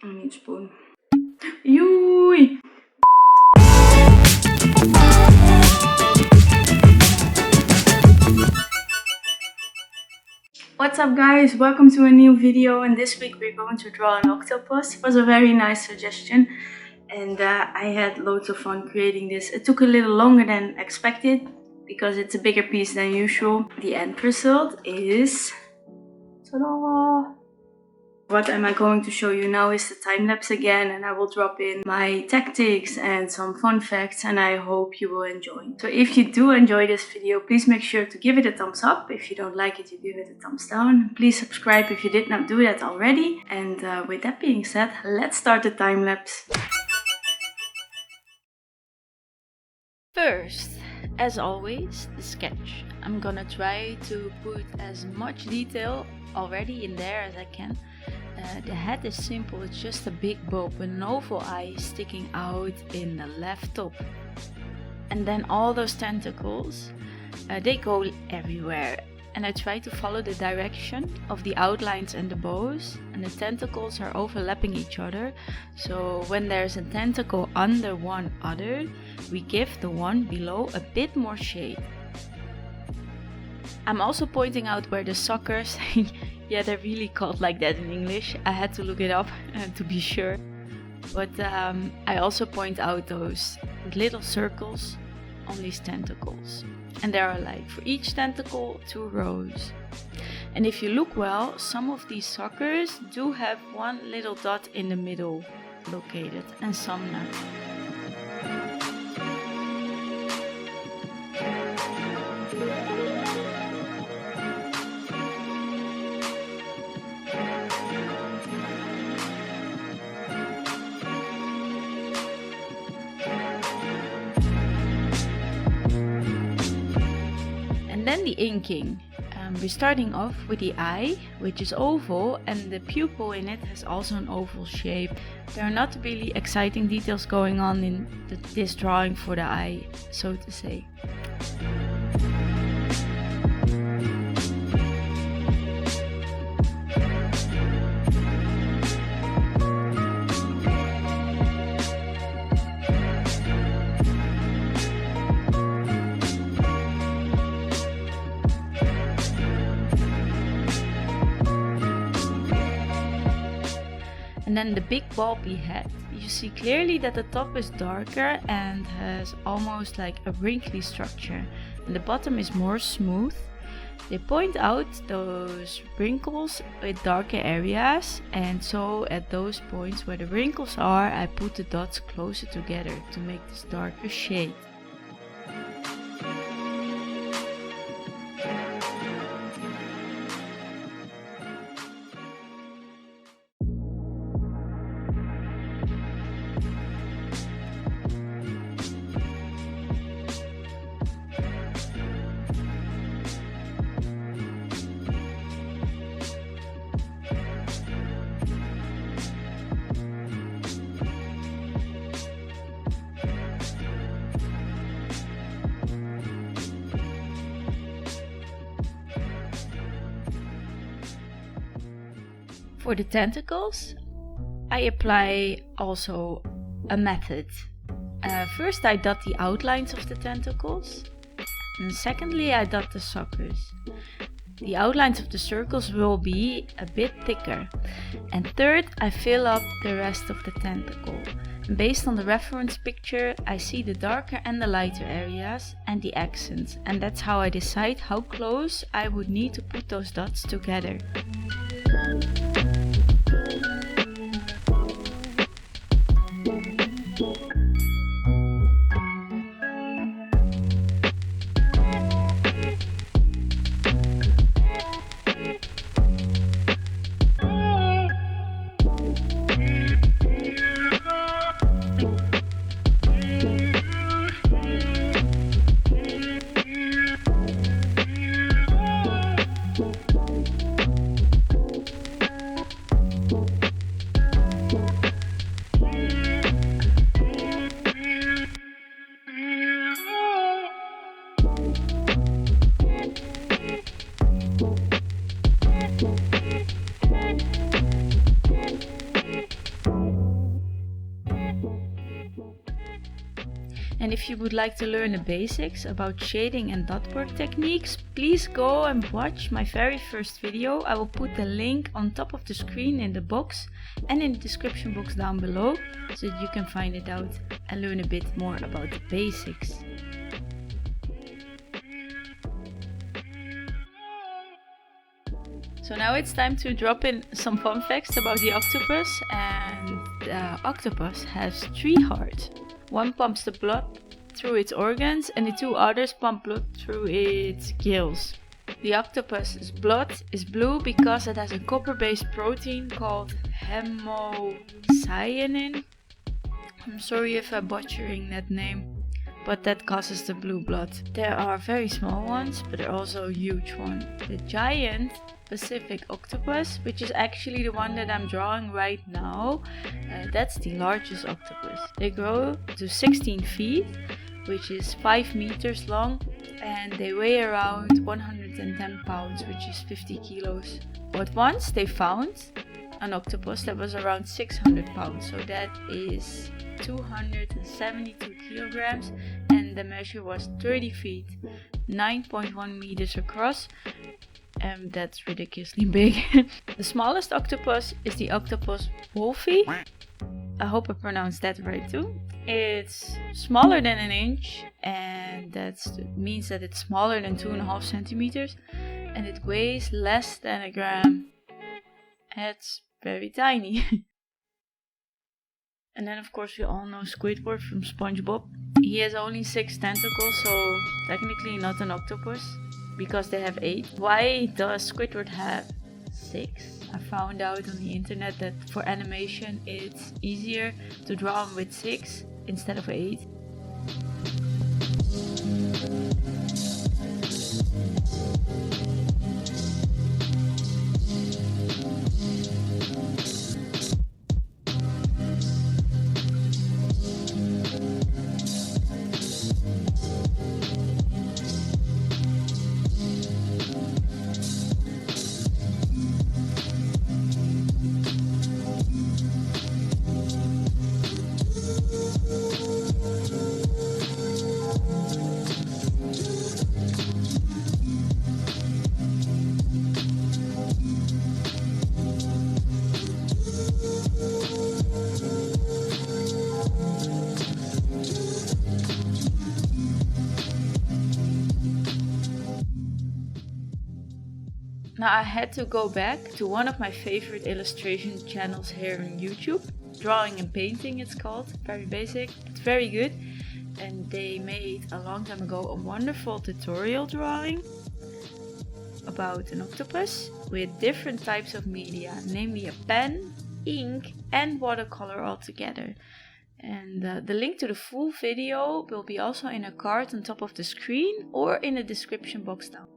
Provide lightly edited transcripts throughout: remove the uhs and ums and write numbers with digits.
I need a spoon. Yoei! What's up guys, welcome to a new video, and this week we're going to draw an octopus. It was a very nice suggestion and I had loads of fun creating this. It took a little longer than expected because it's a bigger piece than usual. The end result is... ta-da! What am I going to show you now is the time lapse again, and I will drop in my tactics and some fun facts, and I hope you will enjoy. So if you do enjoy this video, please make sure to give it a thumbs up. If you don't like it, you give it a thumbs down. Please subscribe if you did not do that already. And with that being said, let's start the time lapse. First, as always, the sketch. I'm gonna try to put as much detail already in there as I can. The head is simple, it's just a big bulb with an oval eye sticking out in the left top. And then all those tentacles, they go everywhere. And I try to follow the direction of the outlines and the bows. And the tentacles are overlapping each other. So when there's a tentacle under one other, we give the one below a bit more shade. I'm also pointing out where the suckers, yeah, they're really called like that in English. I had to look it up to be sure. But I also point out those little circles on these tentacles. And there are like for each tentacle 2 rows. And if you look well, some of these suckers do have one little dot in the middle located and some not. Then the inking. We're starting off with the eye, which is oval, and the pupil in it has also an oval shape. There are not really exciting details going on in this drawing for the eye, so to say. And then the big bulby head. You see clearly that the top is darker and has almost like a wrinkly structure. And the bottom is more smooth. They point out those wrinkles with darker areas. And so at those points where the wrinkles are, I put the dots closer together to make this darker shade. For the tentacles, I apply also a method. First I dot the outlines of the tentacles, and secondly I dot the suckers. The outlines of the circles will be a bit thicker. And third, I fill up the rest of the tentacle. And based on the reference picture, I see the darker and the lighter areas and the accents, and that's how I decide how close I would need to put those dots together. if you would like to learn the basics about shading and dot work techniques, please go and watch my very first video. I will put the link on top of the screen in the box and in the description box down below, so that you can find it out and learn a bit more about the basics. So now it's time to drop in some fun facts about the octopus. And the octopus has 3 hearts. One pumps the blood through its organs and the 2 others pump blood through its gills. The octopus's blood is blue because it has a copper-based protein called hemocyanin. I'm sorry if I'm butchering that name, but that causes the blue blood. There are very small ones, but there are also a huge one. The giant Pacific octopus, which is actually the one that I'm drawing right now, that's the largest octopus. They grow to 16 feet, which is 5 meters long, and they weigh around 110 pounds, which is 50 kilos. But once they found an octopus that was around 600 pounds, so that is 272 kilograms, and the measure was 30 feet, 9.1 meters across. That's ridiculously big. The smallest octopus is the octopus wolfie. I hope I pronounced that right too. It's smaller than an inch, and that means that it's smaller than 2.5 centimeters, and it weighs less than a gram. It's very tiny. And then of course we all know Squidward from SpongeBob. He has only 6 tentacles, so technically not an octopus, because they have 8. Why does Squidward have 6? I found out on the internet that for animation it's easier to draw him with 6 instead of 8. Now I had to go back to one of my favorite illustration channels here on YouTube. Drawing and Painting it's called. Very basic. It's very good. And they made a long time ago a wonderful tutorial drawing about an octopus with different types of media, namely a pen, ink and watercolor all together. And the link to the full video will be also in a card on top of the screen or in the description box down.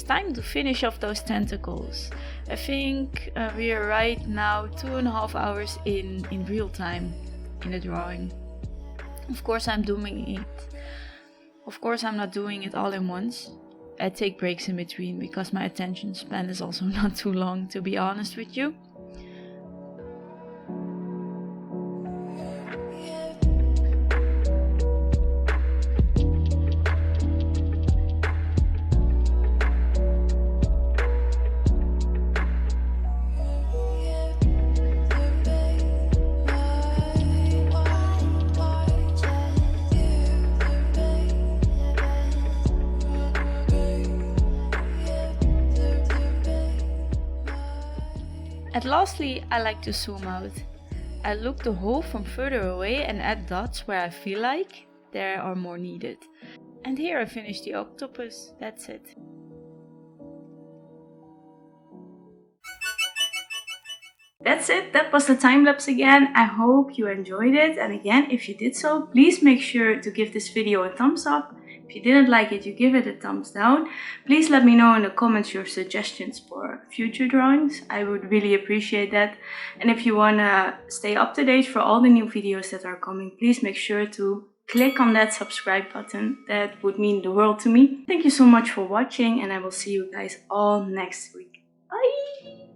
Time to finish off those tentacles. I think we are right now 2.5 hours in real time in the drawing. Of course I'm doing it. Of course I'm not doing it all in once. I take breaks in between because my attention span is also not too long, to be honest with you. And lastly, I like to zoom out. I look the hole from further away and add dots where I feel like there are more needed. And here I finished the octopus. That's it. That's it, that was the time lapse again. I hope you enjoyed it, and again, if you did so, please make sure to give this video a thumbs up. If you didn't like it, you give it a thumbs down. Please let me know in the comments your suggestions for future drawings. I would really appreciate that. And if you wanna stay up to date for all the new videos that are coming, please make sure to click on that subscribe button. That would mean the world to me. Thank you so much for watching, and I will see you guys all next week. Bye!